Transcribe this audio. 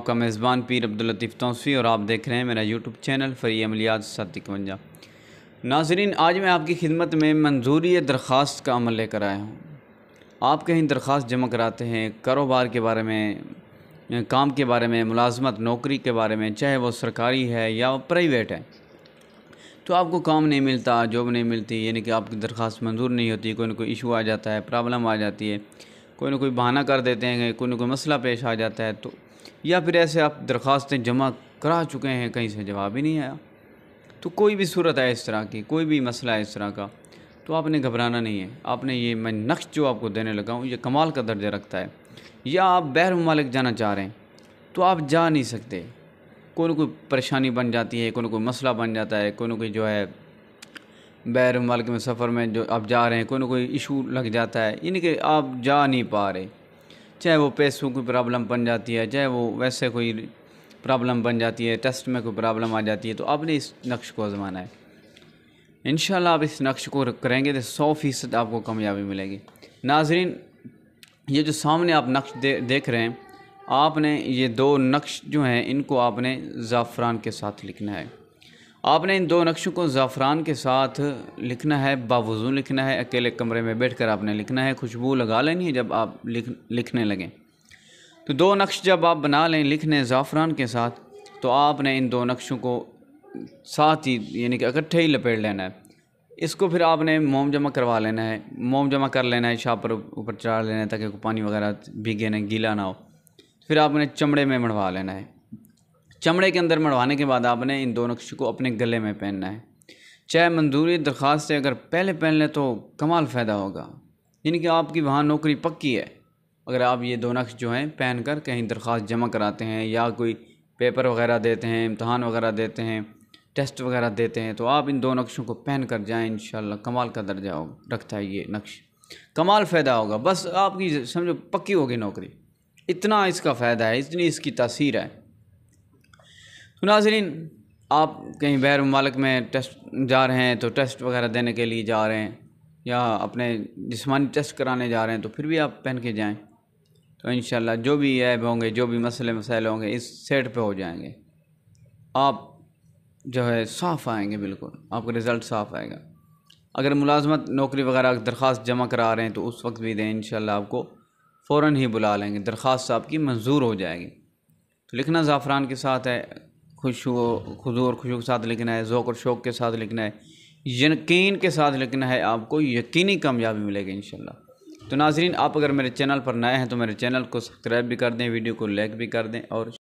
आपका मेज़बान पीर अब्दुल लतीफ़ तौसीफ़ी और आप देख रहे हैं मेरा यूट्यूब चैनल फ़री अमलियात 751। नाज़रीन, आज मैं आपकी खिदमत में मंजूरी दरख्वास्त का अमल लेकर आया हूँ। आप कहीं दरख्वास्त जमा कराते हैं कारोबार के बारे में, काम के बारे में, मुलाजमत नौकरी के बारे में, चाहे वो सरकारी है या प्राइवेट है, तो आपको काम नहीं मिलता, जॉब नहीं मिलती, यानी कि आपकी दरख्वास्त मंजूर नहीं होती। कोई ना कोई इशू आ जाता है, प्रॉब्लम आ जाती है, कोई ना कोई बहाना कर देते हैं, कोई ना कोई मसला पेश आ जाता है, तो या फिर ऐसे आप दरख्वास्तें जमा करा चुके हैं, कहीं से जवाब ही नहीं आया। तो कोई भी सूरत है इस तरह की, कोई भी मसला है इस तरह का, तो आपने घबराना नहीं है। आपने ये मैं नक्श जो आपको देने लगा हूँ ये कमाल का दर्जा रखता है। या आप बैर ममालिक जाना चाह रहे हैं तो आप जा नहीं सकते, कोई ना कोई परेशानी बन जाती है, कोई ना कोई मसला बन जाता है, कोई ना कोई जो है बैर ममालिक में सफ़र में जो आप जा रहे हैं कोई ना कोई इशू लग जाता है, यानी कि आप जा नहीं पा रहे। चाहे वो पैसों की प्रॉब्लम बन जाती है, चाहे वो वैसे कोई प्रॉब्लम बन जाती है, टेस्ट में कोई प्रॉब्लम आ जाती है, तो आपने इस नक्श को आज़माना है। इंशाल्लाह आप इस नक्श को करेंगे तो 100% आपको कामयाबी मिलेगी। नाज़रीन, ये जो सामने आप नक्श देख रहे हैं, आपने ये दो नक्श जो हैं इनको आपने ज़ाफ़रान के साथ लिखना है। आपने इन दो नक्शों को ज़ाफ़रान के साथ लिखना है, बावज़ू लिखना है, अकेले कमरे में बैठकर आपने लिखना है। खुशबू लगा लेनी है जब आप लिखने लगें। तो दो नक्श जब आप बना लें लिखने ज़ाफ़रान के साथ, तो आपने इन दो नक्शों को साथ ही यानी कि इकट्ठे ही लपेट लेना है। इसको फिर आपने मोम जमा करवा लेना है, मोम जमा कर लेना है, शाह पर ऊपर चढ़ा लेना है ताकि पानी वगैरह भीगे नहीं, गीला ना हो। फिर आपने चमड़े में मढ़वा लेना है। चमड़े के अंदर मढ़वाने के बाद आपने इन दो नक्श को अपने गले में पहनना है। चाहे मंजूरी दरख्वास्त से अगर पहले पहन लें तो कमाल फ़ायदा होगा, यानी कि आपकी वहाँ नौकरी पक्की है। अगर आप ये दो नक्श जो हैं पहन कर कहीं दरख्वास्त जमा कराते हैं या कोई पेपर वगैरह देते हैं, इम्तहान वगैरह देते हैं, टेस्ट वगैरह देते हैं, तो आप इन दो नक्शों को पहन कर जाएँ। इंशाल्लाह कमाल का दर्जा रखता है ये नक्श, कमाल फ़ायदा होगा। बस आपकी समझो पक्की होगी नौकरी, इतना इसका फ़ायदा है, इतनी इसकी तासीर है। तो नाज़रीन, आप कहीं बैर मुमालिक में टेस्ट जा रहे हैं तो टेस्ट वगैरह देने के लिए जा रहे हैं या अपने जिस्मानी टेस्ट कराने जा रहे हैं, तो फिर भी आप पहन के जाएं, तो इंशाल्लाह जो भी ऐब होंगे, जो भी मसले मसाइल होंगे इस सेट पे हो जाएंगे। आप जो है साफ़ आएंगे, बिल्कुल आपका रिज़ल्ट साफ़ आएगा। अगर मुलाजमत नौकरी वगैरह दरख्वास्त जमा करा रहे हैं तो उस वक्त भी दें, इंशाल्लाह आपको फ़ौरन ही बुला लेंगे, दरख्वास्त आपकी मंजूर हो जाएगी। तो लिखना ज़ाफ़रान के साथ है, खुशू और खुशू के साथ लिखना है, ज़ौक़ और शौक़ के साथ लिखना है, यकीन के साथ लिखना है, आपको यकीनी कामयाबी मिलेगी इंशाल्लाह। तो नाज़रीन, आप अगर मेरे चैनल पर नए हैं तो मेरे चैनल को सब्सक्राइब भी कर दें, वीडियो को लाइक भी कर दें और